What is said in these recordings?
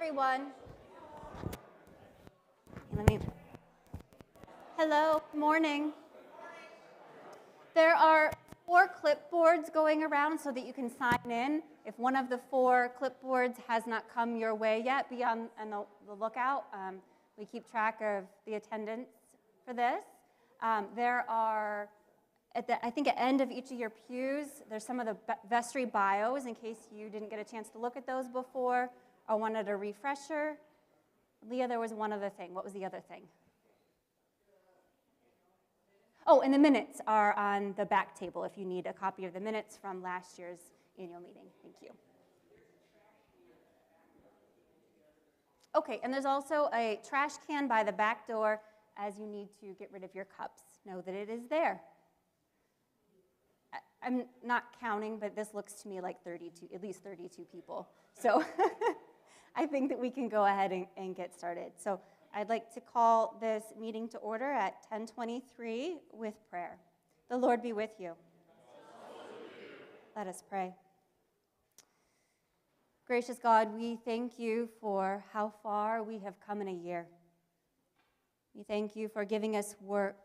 everyone. Hello, morning. There are 4 clipboards going around so that you can sign in. If one of the 4 clipboards has not come your way yet, be on the lookout. We keep track of the attendance for this. There are, at the end of each of your pews, there's some of the vestry bios in case you didn't get a chance to look at those before or wanted a refresher. Leah, there was one other thing. What was the other thing? Oh, and the minutes are on the back table if you need a copy of the minutes from last year's annual meeting. Thank you. Okay, and there's also a trash can by the back door as you need to get rid of your cups. Know that it is there. I'm not counting, but this looks to me like at least 32 people. So I think that we can go ahead and get started. So I'd like to call this meeting to order at 10:23 with prayer. The Lord be with you. Let us pray. Gracious God, we thank you for how far we have come in a year. We thank you for giving us work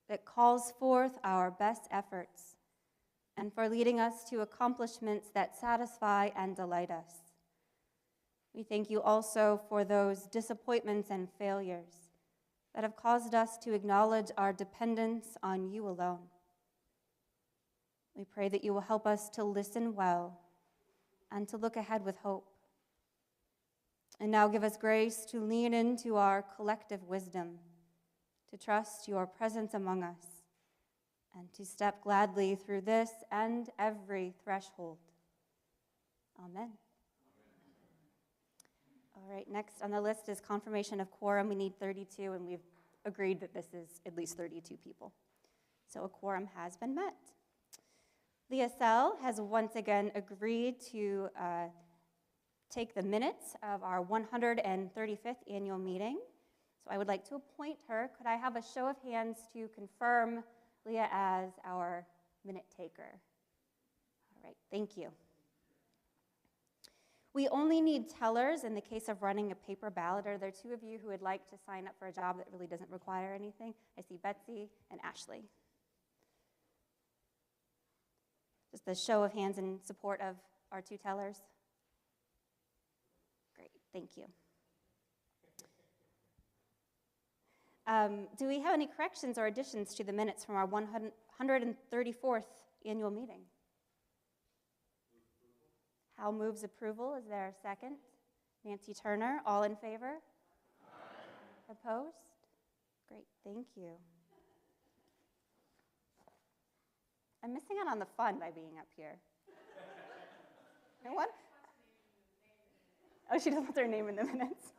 that calls forth our best efforts and for leading us to accomplishments that satisfy and delight us. We thank you also for those disappointments and failures that have caused us to acknowledge our dependence on you alone. We pray that you will help us to listen well and to look ahead with hope. And now give us grace to lean into our collective wisdom, to trust your presence among us, and to step gladly through this and every threshold. Amen. All right, next on the list is confirmation of quorum. We need 32, and we've agreed that this is at least 32 people. So a quorum has been met. Leah Sell has once again agreed to take the minutes of our 135th annual meeting. So I would like to appoint her. Could I have a show of hands to confirm Leah as our minute taker? All right, thank you. We only need tellers in the case of running a paper ballot. Are there 2 of you who would like to sign up for a job that really doesn't require anything? I see Betsy and Ashley. Just a show of hands in support of our 2 tellers. Great, thank you. Do we have any corrections or additions to the minutes from our 134th annual meeting? Hal moves approval. Is there a second? Nancy Turner, all in favor? Aye. Opposed? Great, thank you. I'm missing out on the fun by being up here. No one? Oh, she doesn't want her name in the minutes.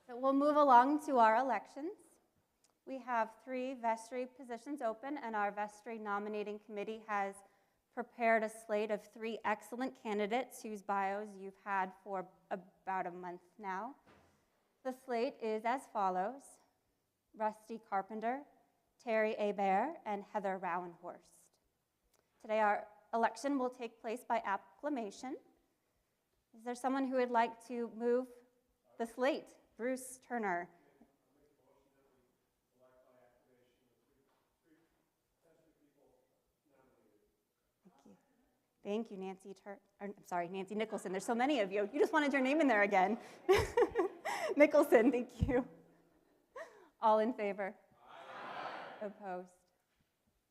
So we'll move along to our elections. We have 3 vestry positions open, and our vestry nominating committee has prepared a slate of 3 excellent candidates whose bios you've had for about a month now. The slate is as follows: Rusty Carpenter, Terry Hebert, and Heather Rowenhorst. Today our election will take place by acclamation. Is there someone who would like to move the slate? Bruce Turner. Thank you, Nancy Nicholson. There's so many of you. You just wanted your name in there again. Nicholson, thank you. All in favor? Aye. Opposed?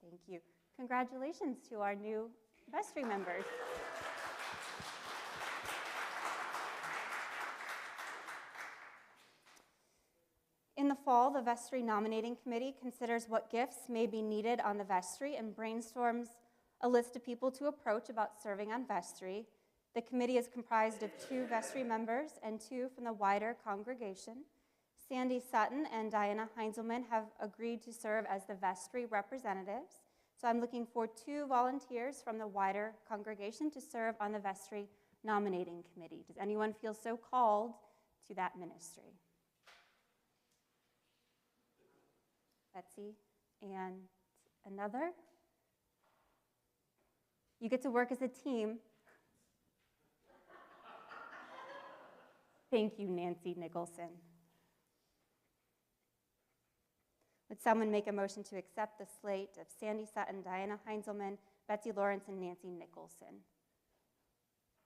Thank you. Congratulations to our new vestry members. In the fall, the vestry nominating committee considers what gifts may be needed on the vestry and brainstorms a list of people to approach about serving on vestry. The committee is comprised of 2 vestry members and 2 from the wider congregation. Sandy Sutton and Diana Heinzelman have agreed to serve as the vestry representatives. So I'm looking for 2 volunteers from the wider congregation to serve on the vestry nominating committee. Does anyone feel so called to that ministry? Betsy and another? You get to work as a team. Thank you, Nancy Nicholson. Would someone make a motion to accept the slate of Sandy Sutton, Diana Heinzelman, Betsy Lawrence, and Nancy Nicholson?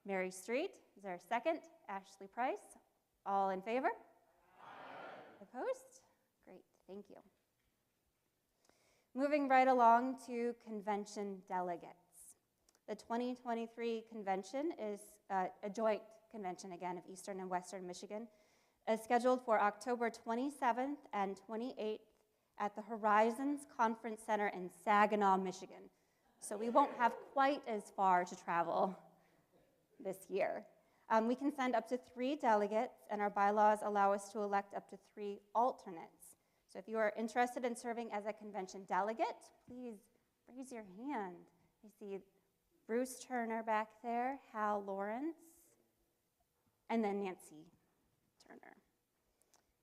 Mary Street, is there a second? Ashley Price, all in favor? Aye. Opposed? Great, thank you. Moving right along to convention delegates. The 2023 convention is a joint convention, again, of Eastern and Western Michigan, is scheduled for October 27th and 28th at the Horizons Conference Center in Saginaw, Michigan. So we won't have quite as far to travel this year. We can send up to 3 delegates, and our bylaws allow us to elect up to 3 alternates. So if you are interested in serving as a convention delegate, please raise your hand. I see Bruce Turner back there, Hal Lawrence, and then Nancy Turner.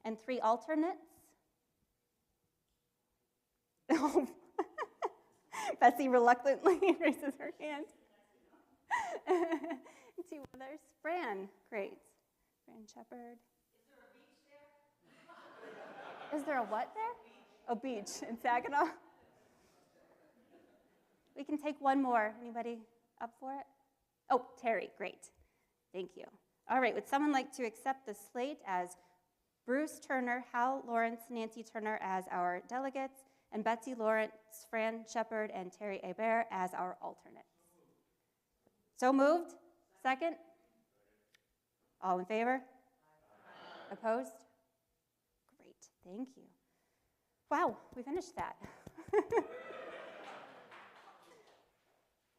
And 3 alternates. Oh, Bessie reluctantly raises her hand. 2 others. Fran, great. Fran Shepard. Is there a beach there? Is there a what there? A beach in Saginaw. We can take one more. Anybody up for it? Oh, Terry, great. Thank you. All right, would someone like to accept the slate as Bruce Turner, Hal Lawrence, Nancy Turner as our delegates, and Betsy Lawrence, Fran Shepard, and Terry Hebert as our alternates? So moved? Second? All in favor? Aye. Opposed? Great, thank you. Wow, we finished that.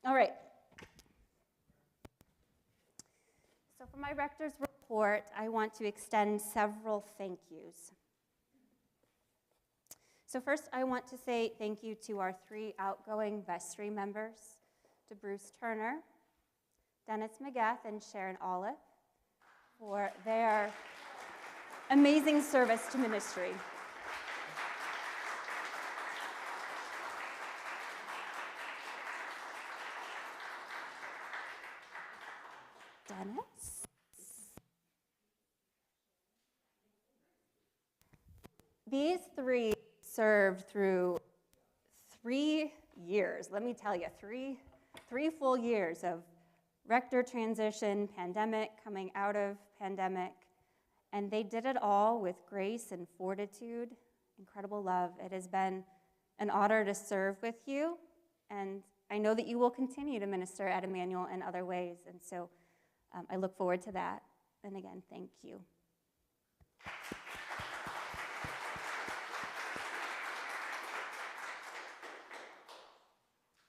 All right. So for my rector's report, I want to extend several thank yous. So first, I want to say thank you to our 3 outgoing vestry members, to Bruce Turner, Dennis McGath, and Sharon Olive, for their amazing service to ministry. Dennis? These 3 served through 3 years. Let me tell you, three full years of rector transition, pandemic, coming out of pandemic, and they did it all with grace and fortitude, incredible love. It has been an honor to serve with you, and I know that you will continue to minister at Emmanuel in other ways, and so I look forward to that. And again, thank you.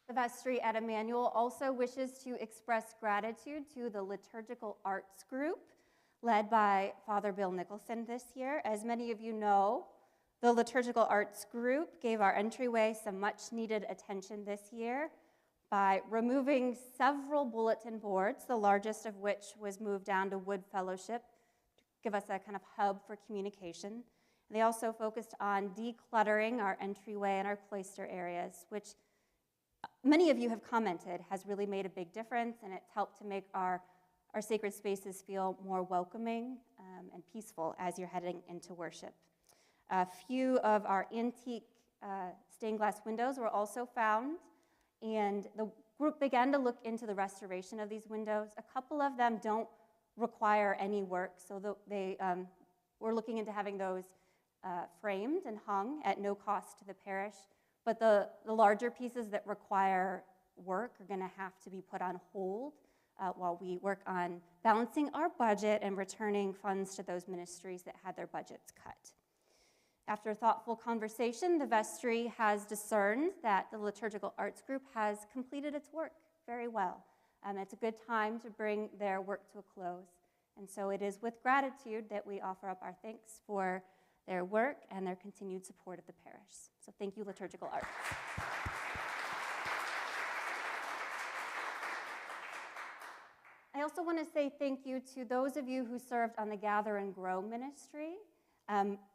The vestry at Emmanuel also wishes to express gratitude to the Liturgical Arts Group, led by Father Bill Nicholson this year. As many of you know, the Liturgical Arts Group gave our entryway some much-needed attention this year by removing several bulletin boards, the largest of which was moved down to Wood Fellowship to give us a kind of hub for communication. They also focused on decluttering our entryway and our cloister areas, which many of you have commented has really made a big difference, and it's helped to make our sacred spaces feel more welcoming and peaceful as you're heading into worship. A few of our antique stained glass windows were also found, and the group began to look into the restoration of these windows. A couple of them don't require any work, so they were looking into having those framed and hung at no cost to the parish. But the larger pieces that require work are going to have to be put on hold while we work on balancing our budget and returning funds to those ministries that had their budgets cut. After thoughtful conversation, the vestry has discerned that the Liturgical Arts Group has completed its work very well. It's a good time to bring their work to a close. And so it is with gratitude that we offer up our thanks for their work and their continued support of the parish. So thank you, Liturgical Arts. I also want to say thank you to those of you who served on the Gather and Grow ministry.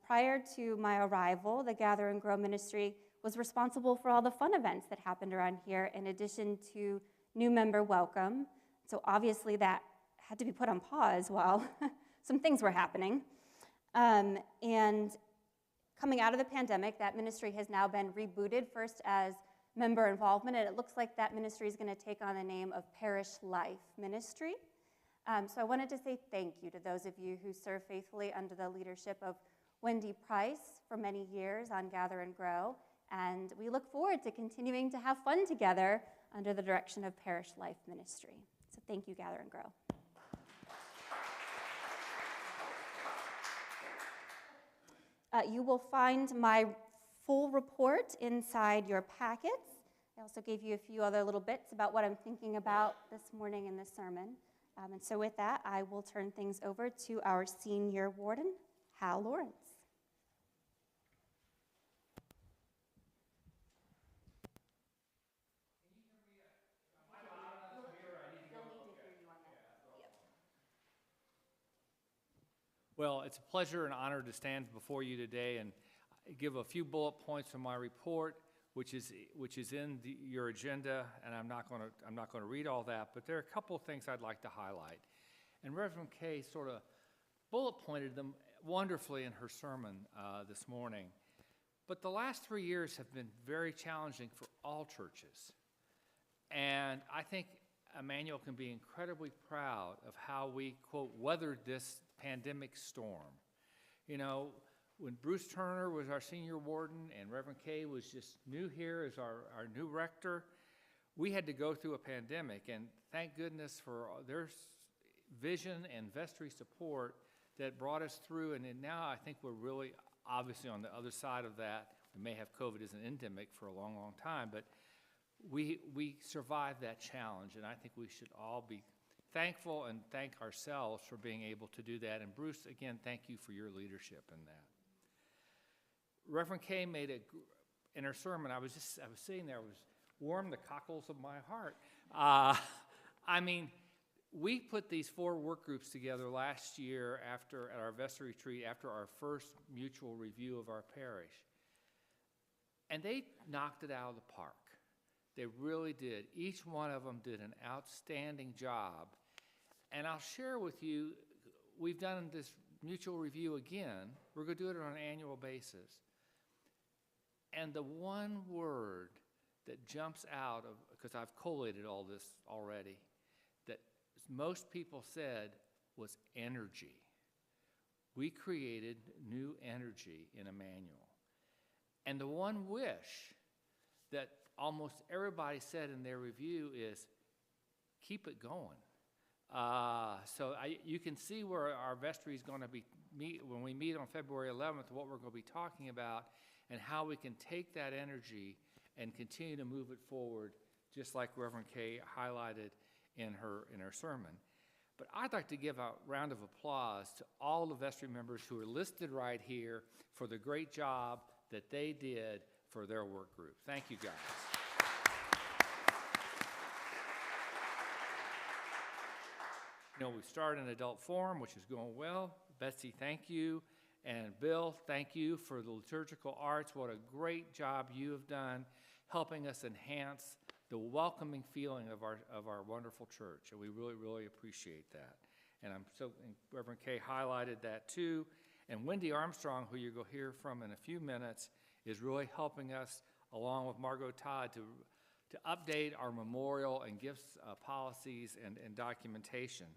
Prior to my arrival, the Gather and Grow ministry was responsible for all the fun events that happened around here, in addition to new member welcome. So obviously that had to be put on pause while some things were happening. And coming out of the pandemic, that ministry has now been rebooted, first as member involvement, and it looks like that ministry is going to take on the name of Parish Life Ministry. So I wanted to say thank you to those of you who serve faithfully under the leadership of Wendy Price for many years on Gather and Grow, and we look forward to continuing to have fun together under the direction of Parish Life Ministry. So thank you, Gather and Grow. You will find my full report inside your packets. I also gave you a few other little bits about what I'm thinking about this morning in this sermon. And so with that, I will turn things over to our senior warden, Hal Lawrence. Well, it's a pleasure and honor to stand before you today and give a few bullet points from my report, which is in your agenda, and I'm not going to read all that, but there are a couple of things I'd like to highlight. And Reverend Kay sort of bullet pointed them wonderfully in her sermon this morning. But the last 3 years have been very challenging for all churches, and I think Emmanuel can be incredibly proud of how we, quote, weathered this pandemic storm. You know, when Bruce Turner was our senior warden and Reverend Kay was just new here as our new rector, we had to go through a pandemic, and thank goodness for their vision and vestry support that brought us through, and now I think we're really obviously on the other side of that. We may have COVID as an endemic for a long, long time, but we survived that challenge, and I think we should all be thankful and thank ourselves for being able to do that. And Bruce, again, thank you for your leadership in that. Reverend Kay made in her sermon, I was sitting there, it was warm the cockles of my heart. I mean, we put these 4 work groups together last year at our vestry retreat after our first mutual review of our parish. And they knocked it out of the park. They really did. Each one of them did an outstanding job. And I'll share with you, we've done this mutual review again. We're going to do it on an annual basis. And the one word that jumps out of, because I've collated all this already, that most people said was energy. We created new energy in Emmanuel. And the one wish that almost everybody said in their review is, keep it going. So you can see where our vestry is going to be when we meet on February 11th, what we're going to be talking about and how we can take that energy and continue to move it forward, just like Reverend Kay highlighted in her sermon. But I'd like to give a round of applause to all the vestry members who are listed right here for the great job that they did for their work group. Thank you, guys. You know, we started an adult forum, which is going well. Betsy, thank you. And Bill, thank you for the liturgical arts. What a great job you have done helping us enhance the welcoming feeling of our wonderful church. And we really, really appreciate that. And Reverend Kay highlighted that too. And Wendy Armstrong, who you're going to hear from in a few minutes, is really helping us, along with Margot Todd, to update our memorial and gifts policies and documentation.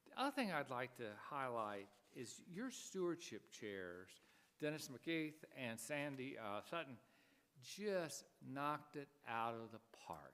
The other thing I'd like to highlight is your stewardship chairs, Dennis McKeith and Sandy Sutton, just knocked it out of the park.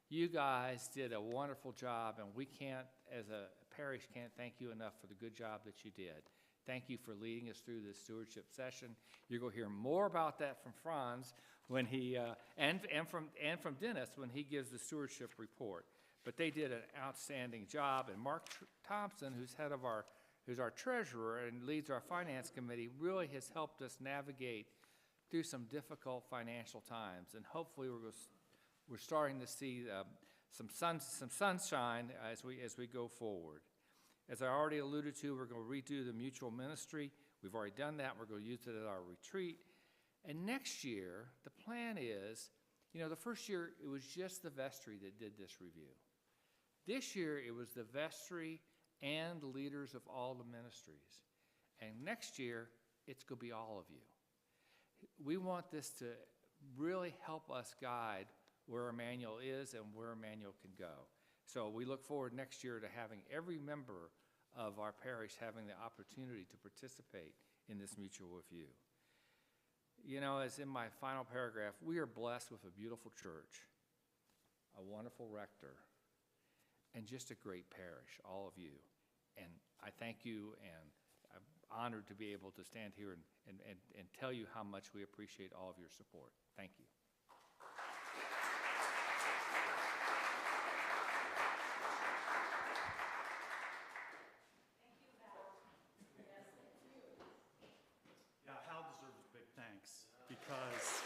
You guys did a wonderful job, and we can't, as a parish, can't thank you enough for the good job that you did. Thank you for leading us through this stewardship session. You're going to hear more about that from Franz when he and from Dennis when he gives the stewardship report. But they did an outstanding job, and Mark Thompson, who's our treasurer and leads our finance committee, really has helped us navigate through some difficult financial times. And hopefully we're starting to see some sunshine as we go forward. As I already alluded to, we're going to redo the mutual ministry. We've already done that. We're going to use it at our retreat. And next year, the plan is, You know, the first year, it was just the vestry that did this review. This year, it was the vestry and leaders of all the ministries. And next year, it's going to be all of you. We want this to really help us guide where Emmanuel is and where Emmanuel can go. So we look forward next year to having every member of our parish having the opportunity to participate in this mutual review. You know, as in my final paragraph, we are blessed with a beautiful church, a wonderful rector, and just a great parish, all of you. And I thank you, and I'm honored to be able to stand here and tell you how much we appreciate all of your support. Thank you. Yeah, Hal deserves big thanks because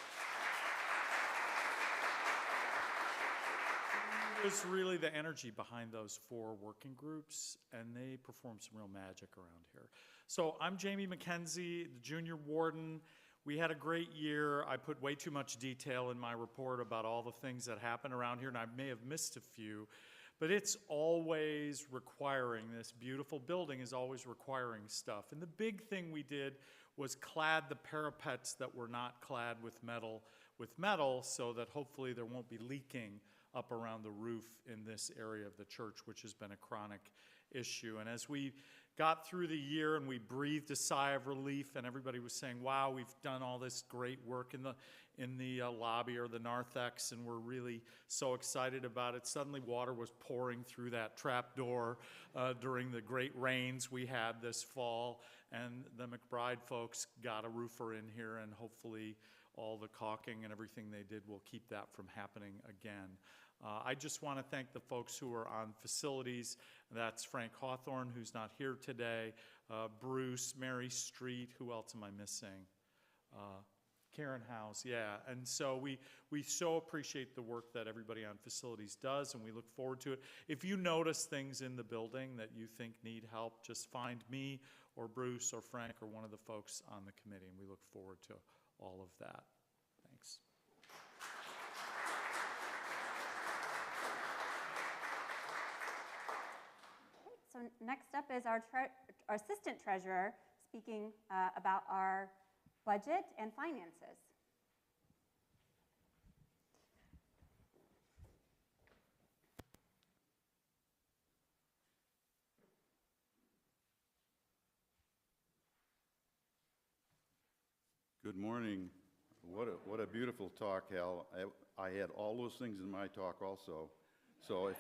it was really the energy behind those 4 working groups, and they performed some real magic around here. So I'm Jamie McKenzie, the junior warden. We had a great year. I put way too much detail in my report about all the things that happen around here, and I may have missed a few, but it's always requiring, this beautiful building is always requiring stuff. And the big thing we did was clad the parapets that were not clad with metal so that hopefully there won't be leaking up around the roof in this area of the church, which has been a chronic issue. And as we got through the year and we breathed a sigh of relief, and everybody was saying, wow, we've done all this great work in the lobby or the narthex, and we're really so excited about it. Suddenly water was pouring through that trap door during the great rains we had this fall, and the McBride folks got a roofer in here, and hopefully all the caulking and everything they did will keep that from happening again. I just want to thank the folks who are on facilities. That's Frank Hawthorne, who's not here today, Bruce, Mary Street, who else am I missing? Karen House, yeah. And so we so appreciate the work that everybody on facilities does, and we look forward to it. If you notice things in the building that you think need help, just find me or Bruce or Frank or one of the folks on the committee, and we look forward to all of that. Thanks. So next up is our assistant treasurer speaking about our budget and finances. Good morning. What a beautiful talk, Hal. I had all those things in my talk also. So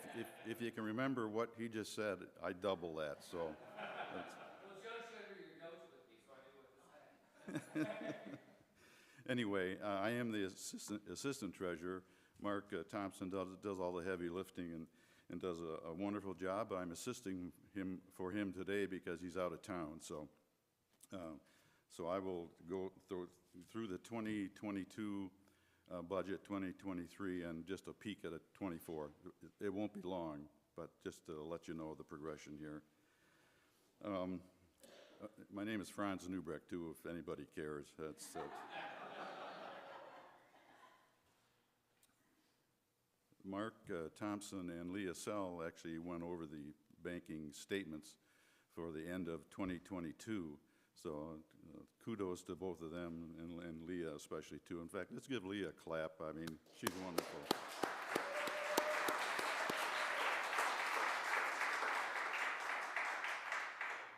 if you can remember what he just said, I double that. So. Well, Joe showed me your notes with me, so I knew what to say. Anyway, I am the assistant treasurer. Mark Thompson does all the heavy lifting and does a wonderful job. I'm assisting for him today because he's out of town. So I will go through the 2022 budget, 2023, and just a peek at a 24. It won't be long, but just to let you know the progression here. My name is Franz Newbrecht, too, if anybody cares. That's Mark Thompson and Leah Sell actually went over the banking statements for the end of 2022. So kudos to both of them, and Leah especially, too. In fact, let's give Leah a clap. I mean, she's wonderful.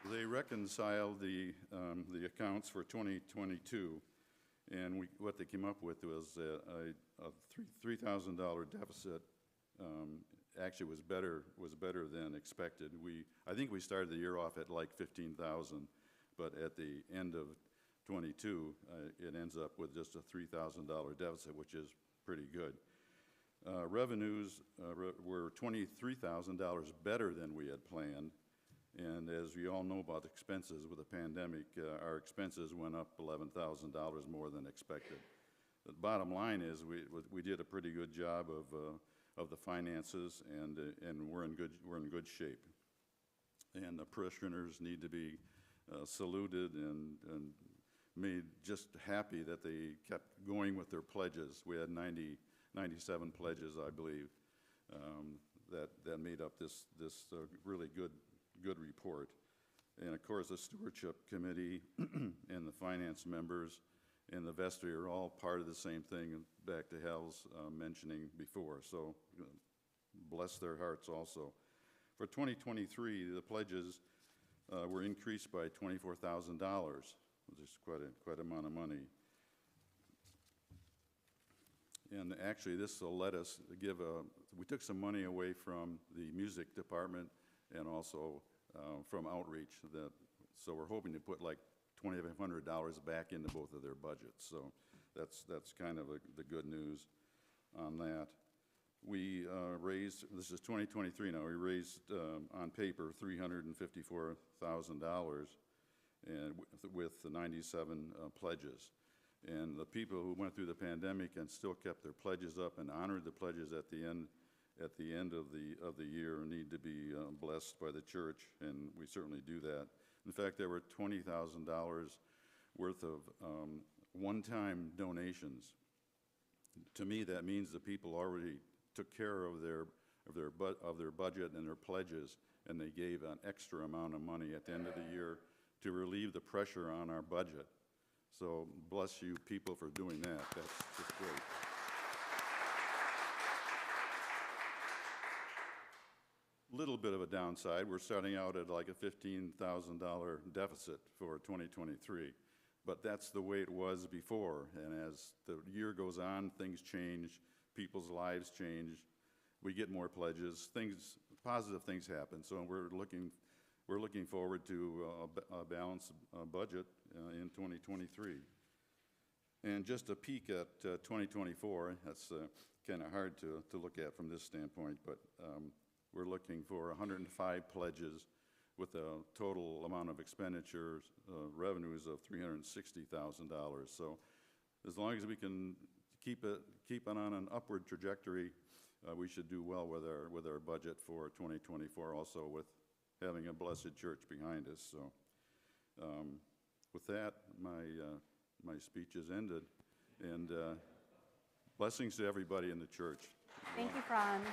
They reconciled the accounts for 2022, and what they came up with was a $3,000 deficit. Actually, was better than expected. I think we started the year off at like 15,000. But at the end of 22, it ends up with just a $3,000 deficit, which is pretty good. Revenues were $23,000 better than we had planned. And as you all know about expenses with the pandemic, our expenses went up $11,000 more than expected. The bottom line is we did a pretty good job of the finances, and we're in good shape. And the parishioners need to be saluted and made just happy that they kept going with their pledges. We had 97 pledges, I believe, that made up this really good report. And of course, the stewardship committee and the finance members and the vestry are all part of the same thing, back to Hal's mentioning before. So bless their hearts also. For 2023, the pledges were increased by $24,000, which is quite amount of money. And actually, this will let us give we took some money away from the music department and also from outreach. So we're hoping to put like $2,500 back into both of their budgets. So that's kind of the good news on that. We raised, this is 2023 now, we raised on paper $354,000 and with the 97 pledges. And the people who went through the pandemic and still kept their pledges up and honored the pledges at the end of the year need to be blessed by the church, and we certainly do that. In fact, there were $20,000 worth of one-time donations. To me, that means the people already took care of their budget and their pledges, and they gave an extra amount of money at the end of the year to relieve the pressure on our budget. So bless you people for doing that. That's just great. Little bit of a downside. We're starting out at like a $15,000 deficit for 2023, but that's the way it was before. And as the year goes on, things change, people's lives change. We get more pledges. Positive things happen. So we're looking forward to a balanced budget in 2023. And just a peek at 2024, that's kind of hard to look at from this standpoint, but we're looking for 105 pledges with a total amount of expenditures, revenues of $360,000. So as long as we can keep it on an upward trajectory, we should do well with our budget for 2024, also with having a blessed church behind us. So with that, my speech is ended, and blessings to everybody in the church. Thank you, Franz.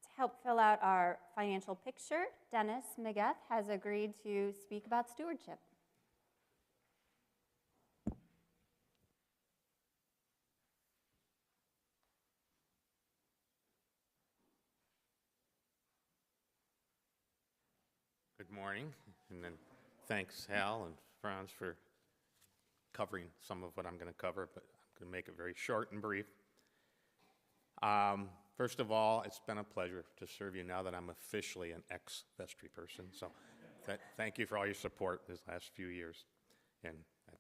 To help fill out our financial picture, Dennis Migueth has agreed to speak about stewardship. Good morning, and then thanks Hal and Franz for covering some of what I'm going to cover, but I'm going to make it very short and brief. First of all, it's been a pleasure to serve you now that I'm officially an ex-vestry person, so thank you for all your support these last few years, and I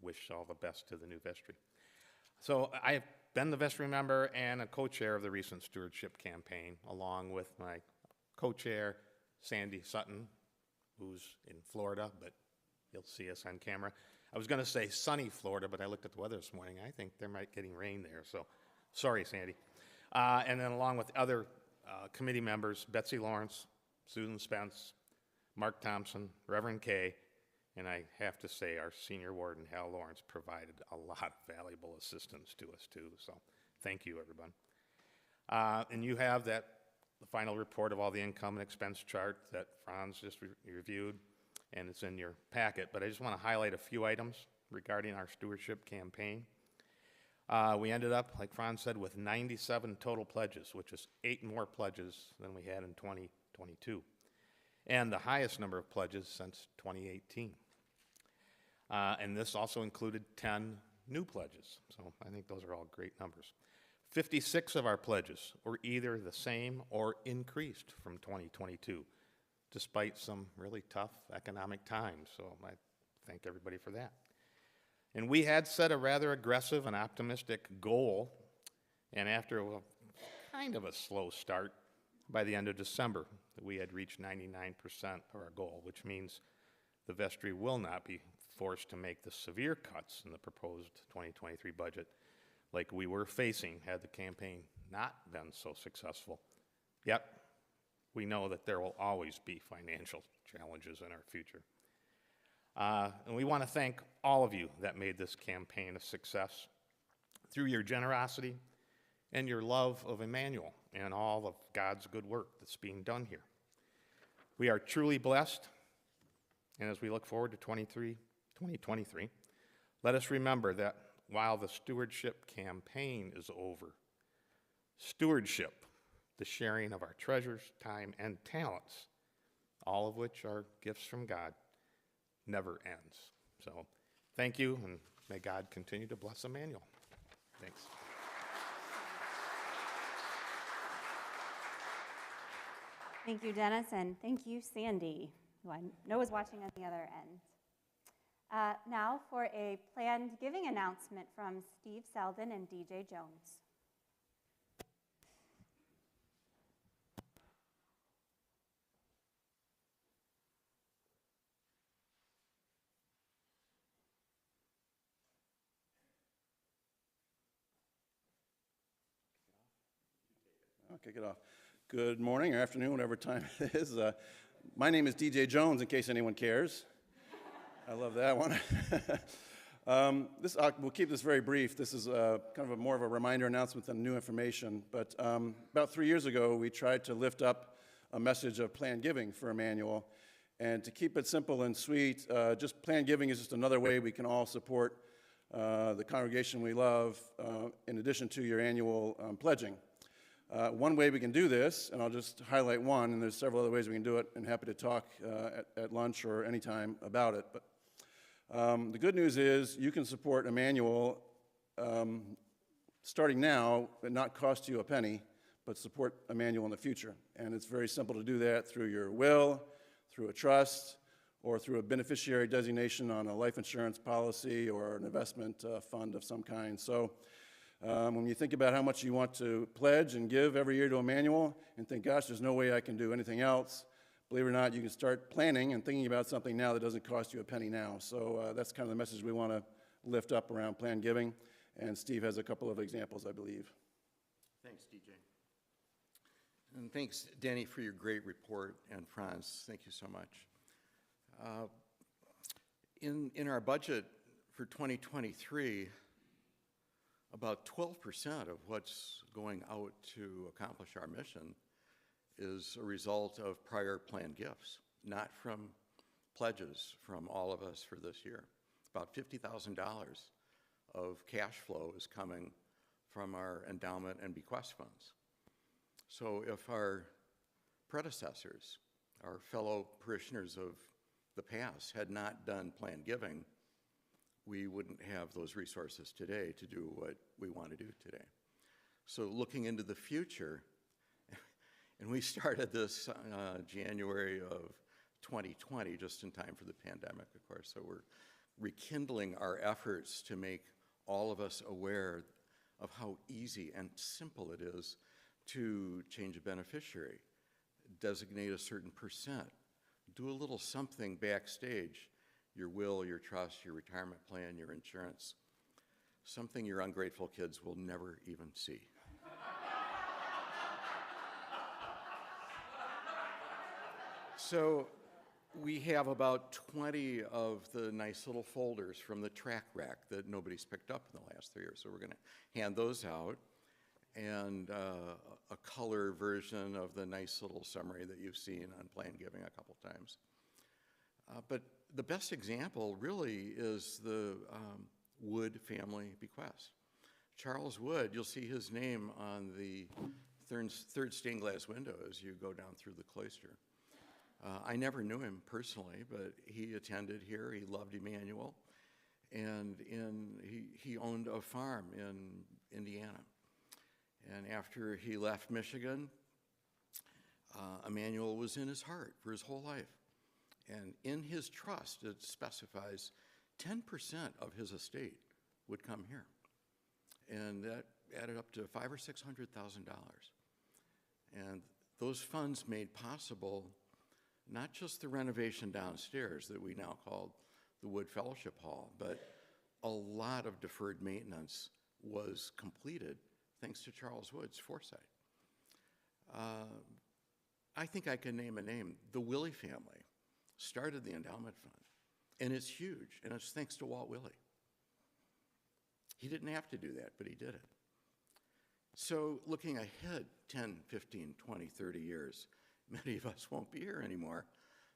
wish all the best to the new vestry. So I've been the vestry member and a co-chair of the recent stewardship campaign, along with my co-chair, Sandy Sutton, who's in Florida, but you'll see us on camera. I was going to say sunny Florida, but I looked at the weather this morning. I think there might be getting rain there, so sorry, Sandy. And then along with other committee members, Betsy Lawrence, Susan Spence, Mark Thompson, Reverend Kay, and I have to say our senior warden, Hal Lawrence, provided a lot of valuable assistance to us too, so thank you, everyone. And you have the final report of all the income and expense chart that Franz just reviewed, and it's in your packet, but I just want to highlight a few items regarding our stewardship campaign. We ended up, like Franz said, with 97 total pledges, which is 8 more pledges than we had in 2022, and the highest number of pledges since 2018. And this also included 10 new pledges, so I think those are all great numbers. 56 of our pledges were either the same or increased from 2022, despite some really tough economic times, so I thank everybody for that. And we had set a rather aggressive and optimistic goal, and after kind of a slow start, by the end of December, we had reached 99% of our goal, which means the vestry will not be forced to make the severe cuts in the proposed 2023 budget like we were facing had the campaign not been so successful. Yet, we know that there will always be financial challenges in our future. And we want to thank all of you that made this campaign a success through your generosity and your love of Emmanuel and all of God's good work that's being done here. We are truly blessed, and as we look forward to 2023, let us remember that while the stewardship campaign is over, stewardship, the sharing of our treasures, time, and talents, all of which are gifts from God, never ends. So thank you, and may God continue to bless Emmanuel. Thanks. Thank you, Dennis, and thank you, Sandy, who I know is watching on the other end. Now for a planned giving announcement from Steve Selden and DJ Jones. I'll kick it off. Good morning or afternoon, whatever time it is. My name is DJ Jones, in case anyone cares. I love that one. We'll keep this very brief. This is kind of more of a reminder announcement than new information. But about 3 years ago, we tried to lift up a message of planned giving for Emmanuel. And to keep it simple and sweet, just planned giving is just another way we can all support the congregation we love, in addition to your annual pledging. One way we can do this, and I'll just highlight one, and there's several other ways we can do it, and happy to talk at lunch or anytime about it. But the good news is you can support Emmanuel starting now and not cost you a penny, but support Emmanuel in the future. And it's very simple to do that through your will, through a trust, or through a beneficiary designation on a life insurance policy or an investment fund of some kind. So when you think about how much you want to pledge and give every year to Emmanuel and think, gosh, there's no way I can do anything else, believe it or not, you can start planning and thinking about something now that doesn't cost you a penny now. So that's kind of the message we want to lift up around planned giving. And Steve has a couple of examples, I believe. Thanks, DJ. And thanks, Danny, for your great report, and Franz, thank you so much. In our budget for 2023, about 12% of what's going out to accomplish our mission is a result of prior planned gifts, not from pledges from all of us for this year. About $50,000 of cash flow is coming from our endowment and bequest funds. So if our predecessors, our fellow parishioners of the past, had not done planned giving, we wouldn't have those resources today to do what we want to do today. So looking into the future, and we started this January of 2020, just in time for the pandemic, of course, so we're rekindling our efforts to make all of us aware of how easy and simple it is to change a beneficiary, designate a certain percent, do a little something backstage, your will, your trust, your retirement plan, your insurance, something your ungrateful kids will never even see. So we have about 20 of the nice little folders from the track rack that nobody's picked up in the last 3 years. So we're going to hand those out, and a color version of the nice little summary that you've seen on planned giving a couple times. But the best example really is the Wood family bequest. Charles Wood, you'll see his name on the third stained glass window as you go down through the cloister. I never knew him personally, but he attended here. He loved Emmanuel, and he owned a farm in Indiana. And after he left Michigan, Emmanuel was in his heart for his whole life. And in his trust, it specifies 10% of his estate would come here. And that added up to $500,000 or $600,000. And those funds made possible not just the renovation downstairs that we now call the Wood Fellowship Hall, but a lot of deferred maintenance was completed thanks to Charles Wood's foresight. I think I can name a name. The Willie family started the endowment fund. And it's huge, and it's thanks to Walt Willey. He didn't have to do that, but he did it. So looking ahead 10, 15, 20, 30 years, many of us won't be here anymore,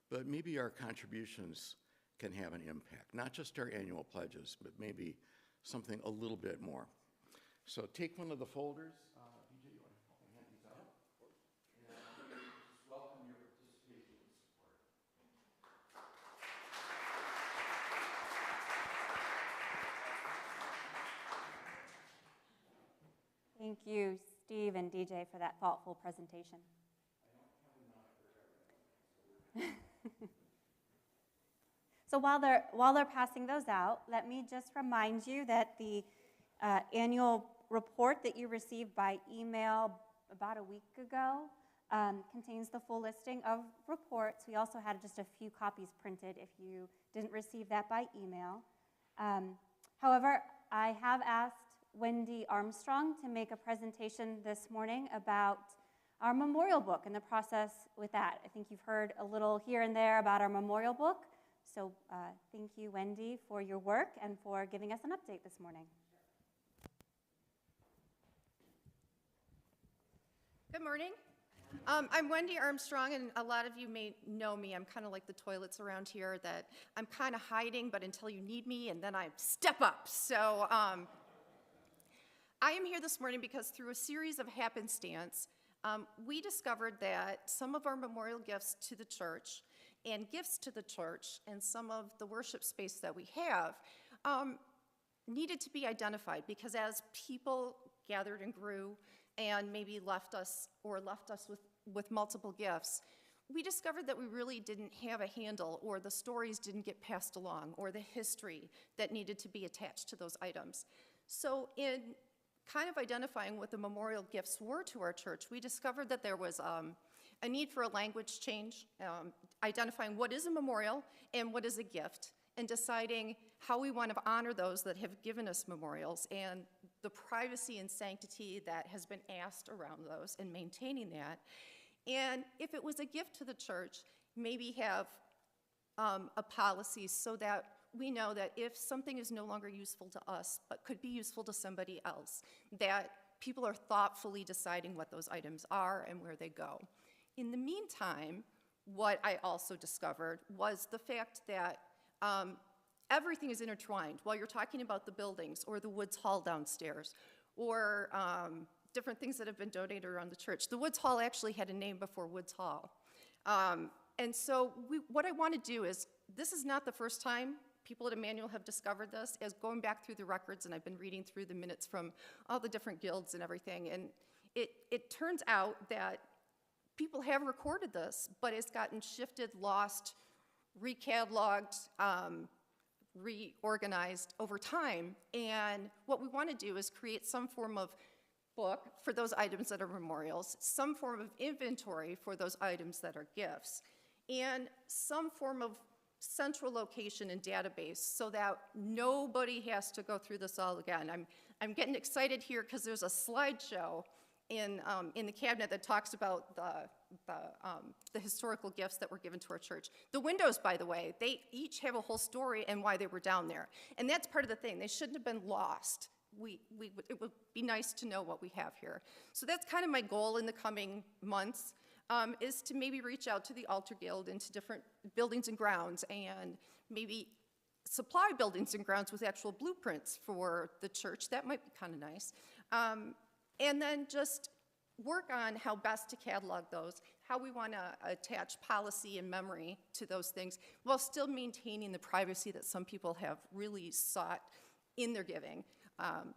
but maybe our contributions can have an impact, not just our annual pledges, but maybe something a little bit more. So take one of the folders. BJ, you want to help me hand these out? And just welcome your participation and support. Thank you, Steve and DJ, for that thoughtful presentation. So while they're passing those out, let me just remind you that the annual report that you received by email about a week ago contains the full listing of reports. We also had just a few copies printed if you didn't receive that by email. However, I have asked Wendy Armstrong to make a presentation this morning about our memorial book and the process with that. I think you've heard a little here and there about our memorial book. So thank you, Wendy, for your work and for giving us an update this morning. Good morning. I'm Wendy Armstrong, and a lot of you may know me. I'm kind of like the toilets around here that I'm kind of hiding, but until you need me, and then I step up. So I am here this morning because through a series of happenstance, we discovered that some of our memorial gifts to the church and gifts to the church and some of the worship space that we have needed to be identified, because as people gathered and grew and maybe left us with multiple gifts, we discovered that we really didn't have a handle, or the stories didn't get passed along, or the history that needed to be attached to those items. So in kind of identifying what the memorial gifts were to our church, we discovered that there was a need for a language change, identifying what is a memorial and what is a gift, and deciding how we want to honor those that have given us memorials, and the privacy and sanctity that has been asked around those, and maintaining that. And if it was a gift to the church, maybe have a policy so that we know that if something is no longer useful to us but could be useful to somebody else, that people are thoughtfully deciding what those items are and where they go. In the meantime, what I also discovered was the fact that everything is intertwined. While you're talking about the buildings or the Woods Hall downstairs or different things that have been donated around the church. The Woods Hall actually had a name before Woods Hall. And so what I want to do is, this is not the first time people at Emmanuel have discovered this, as going back through the records, and I've been reading through the minutes from all the different guilds and everything, and it turns out that people have recorded this, but it's gotten shifted, lost, recatalogued, reorganized over time. And what we want to do is create some form of book for those items that are memorials, some form of inventory for those items that are gifts, and some form of central location and database so that nobody has to go through this all again. I'm getting excited here because there's a slideshow in the cabinet that talks about the historical gifts that were given to our church. The windows, by the way, they each have a whole story and why they were down there. And that's part of the thing. They shouldn't have been lost. It would be nice to know what we have here. So that's kind of my goal in the coming months, is to maybe reach out to the Altar Guild into different buildings and grounds, and maybe supply buildings and grounds with actual blueprints for the church. That might be kind of nice. And then just work on how best to catalog those, how we want to attach policy and memory to those things, while still maintaining the privacy that some people have really sought in their giving.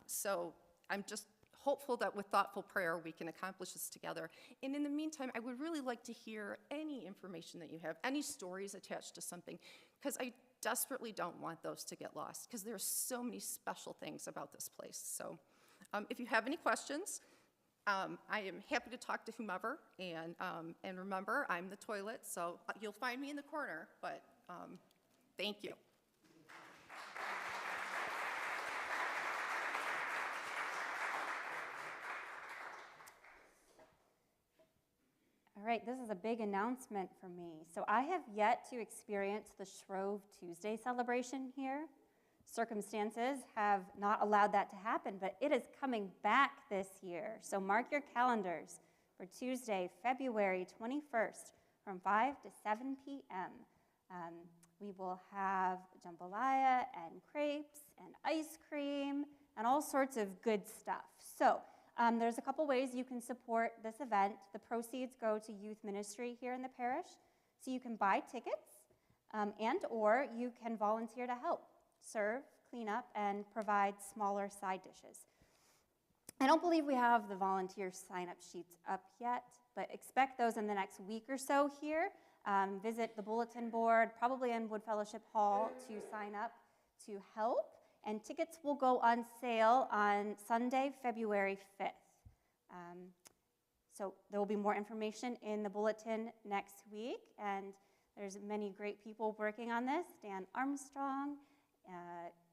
So I'm just hopeful that with thoughtful prayer we can accomplish this together. And in the meantime, I would really like to hear any information that you have, any stories attached to something, because I desperately don't want those to get lost, because there's so many special things about this place. So if you have any questions, I am happy to talk to whomever, and remember, I'm the toilet, so you'll find me in the corner, but thank you. All All right, this is a big announcement for me. So I have yet to experience the Shrove Tuesday celebration here. Circumstances have not allowed that to happen, but it is coming back this year. So mark your calendars for Tuesday, February 21st from 5 to 7 p.m. We will have jambalaya and crepes and ice cream and all sorts of good stuff. So there's a couple ways you can support this event. The proceeds go to youth ministry here in the parish. So you can buy tickets and or you can volunteer to help, serve, clean up, and provide smaller side dishes. I don't believe we have the volunteer sign-up sheets up yet, but expect those in the next week or so here. Visit the bulletin board, probably in Wood Fellowship Hall, to sign up to help. And tickets will go on sale on Sunday, February 5th. So there will be more information in the bulletin next week. And there's many great people working on this. Dan Armstrong,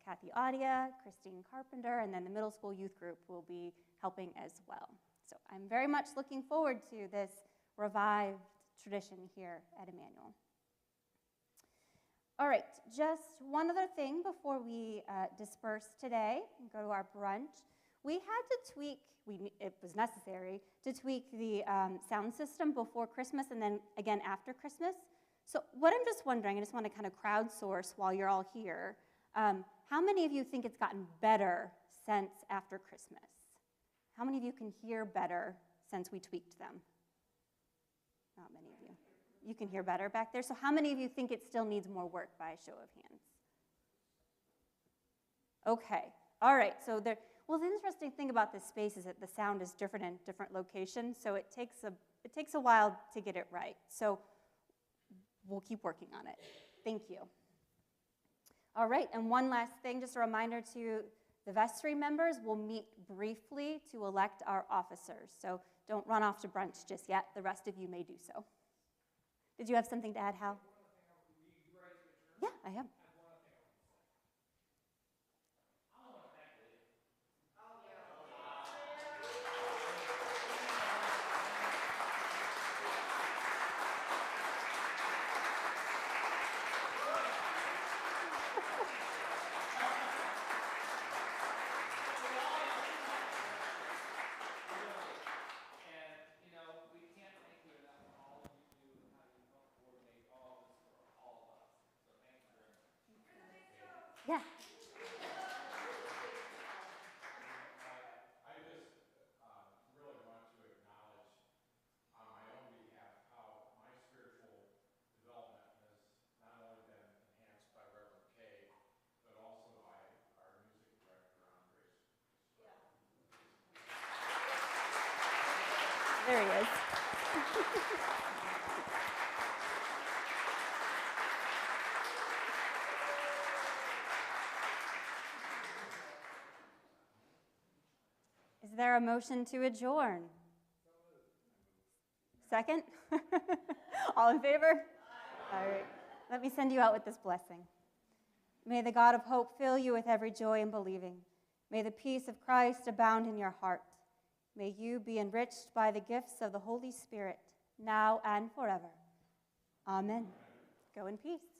Kathy Audia, Christine Carpenter, and then the middle school youth group will be helping as well. So I'm very much looking forward to this revived tradition here at Emmanuel. All right, just one other thing before we disperse today and go to our brunch. We had to tweak, it was necessary, to tweak the sound system before Christmas and then again after Christmas. So what I'm just wondering, I just want to kind of crowdsource while you're all here, how many of you think it's gotten better since after Christmas? How many of you can hear better since we tweaked them? Not many of you. You can hear better back there. So how many of you think it still needs more work by a show of hands? Okay. All right. So the interesting thing about this space is that the sound is different in different locations, so it takes a while to get it right. So we'll keep working on it. Thank you. All right, and one last thing, just a reminder to the vestry members, we'll meet briefly to elect our officers. So don't run off to brunch just yet. The rest of you may do so. Did you have something to add, Hal? Yeah, I am. Yeah. I just really want to acknowledge on my own behalf how my spiritual development has not only been enhanced by Reverend Kay, but also by our music director, Andres. There he is. Is there a motion to adjourn? Second? All in favor? All right. Let me send you out with this blessing. May the God of hope fill you with every joy in believing. May the peace of Christ abound in your heart. May you be enriched by the gifts of the Holy Spirit, now and forever. Amen. Go in peace.